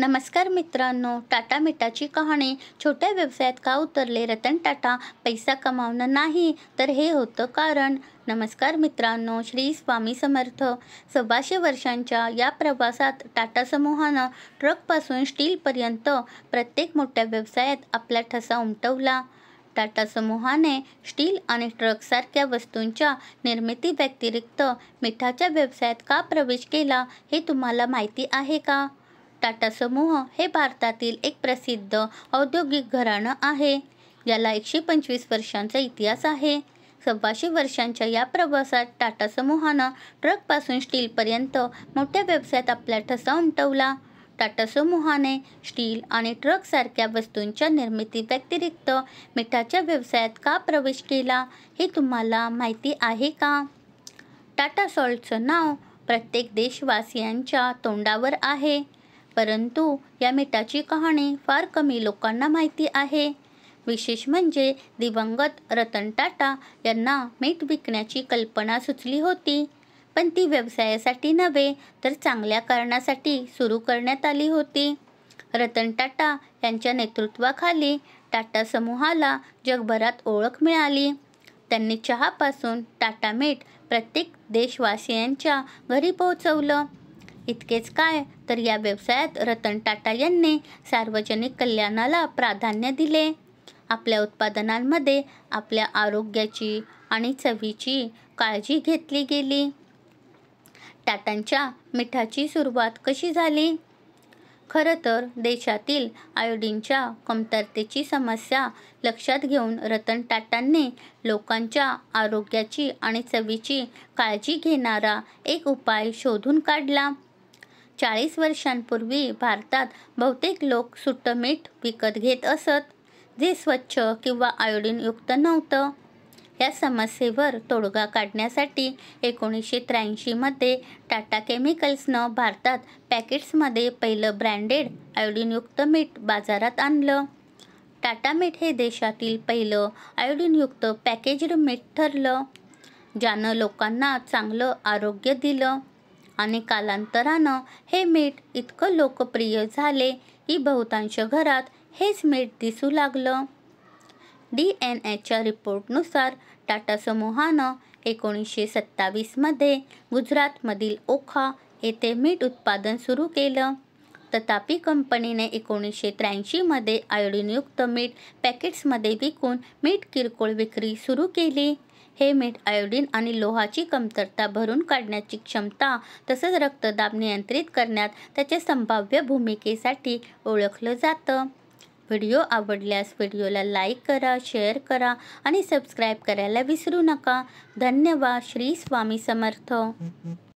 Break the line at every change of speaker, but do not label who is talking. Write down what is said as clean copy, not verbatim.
नमस्कार मित्रांनो, टाटा मीठाची कहाणी. छोट्या व्यवसायात का उतरले रतन टाटा? पैसा कमावणं नाही, तर हे होतं कारण. नमस्कार मित्रांनो, श्री स्वामी समर्थ. 125 वर्षांच्या या प्रवासात टाटा समूहानं ट्रकपासून स्टीलपर्यंत प्रत्येक मोठ्या व्यवसायात आपला ठसा उमटवला. टाटा समूहाने स्टील आणि ट्रकसारख्या वस्तूंच्या निर्मिती व्यतिरिक्त मिठाच्या व्यवसायात का प्रवेश केला, हे तुम्हाला माहिती आहे का? टाटा समूह हे भारतातील एक प्रसिद्ध औद्योगिक घराणं आहे, ज्याला 125 वर्षांचा इतिहास आहे. 125 वर्षांच्या या प्रवासात टाटा समूहानं ट्रकपासून स्टीलपर्यंत मोठ्या व्यवसायात आपला ठसा उमटवला. टाटा समूहाने स्टील आणि ट्रकसारख्या वस्तूंच्या निर्मिती व्यतिरिक्त मिठाच्या व्यवसायात का प्रवेश केला, हे तुम्हाला माहिती आहे का? टाटा सॉल्टचं नाव प्रत्येक देशवासियांच्या तोंडावर आहे, परंतु या मिठाची कहाणी फार कमी लोकांना माहिती आहे. विशेष म्हणजे दिवंगत रतन टाटा यांना मीठ विकण्याची कल्पना सुचली होती, पण ती व्यवसायासाठी नव्हे तर चांगल्या कारणासाठी सुरू करण्यात आली होती. रतन टाटा यांच्या नेतृत्वाखाली टाटा समूहाला जगभरात ओळख मिळाली. त्यांनी चहापासून टाटा मीठ प्रत्येक देशवासियांच्या घरी पोहोचवलं. इतकेच काय, तर या व्यवसायात रतन टाटा यांनी सार्वजनिक कल्याणाला प्राधान्य दिले. आपल्या उत्पादनांमध्ये आपल्या आरोग्याची आणि चवीची काळजी घेतली गेली. टाटांच्या मिठाची सुरुवात कशी झाली? खरं तर देशातील आयोडीनच्या कमतरतेची समस्या लक्षात घेऊन रतन टाटांनी लोकांच्या आरोग्याची आणि चवीची काळजी घेणारा एक उपाय शोधून काढला. 40 वर्षांपूर्वी भारतात बहुतेक लोक सुट्टं मीठ विकत घेत असत, जे स्वच्छ किंवा आयोडीनयुक्त नव्हतं. या समस्येवर तोडगा काढण्यासाठी 1983 मध्ये टाटा केमिकल्सनं भारतात पॅकेट्समध्ये पहिलं ब्रँडेड आयोडीनयुक्त मीठ बाजारात आणलं. टाटा मीठ हे देशातील पहिलं आयोडीनयुक्त पॅकेज्ड मीठ ठरलं, ज्यानं लोकांना चांगलं आरोग्य दिलं. आणि कालांतरानं हे मीठ इतकं लोकप्रिय झाले की बहुतांश घरात हेच मीठ दिसू लागलं. DNAच्या रिपोर्टनुसार टाटा समूहानं 1927 मध्ये गुजरातमधील ओखा येथे मीठ उत्पादन सुरू केलं. तथापि कंपनीने 1983 मध्ये आयोडीनयुक्त मीठ पॅकेट्समध्ये विकून मीठ किरकोळ विक्री सुरू केली. हे मीठ आयोडीन आणि लोहाची कमतरता भरून काढण्याची क्षमता तसंच रक्तदाब नियंत्रित करण्यात त्याच्या संभाव्य भूमिकेसाठी ओळखलं जातं. व्हिडिओ आवडल्यास व्हिडिओला लाईक करा, शेअर करा आणि सबस्क्राईब करायला विसरू नका. धन्यवाद. श्री स्वामी समर्थ.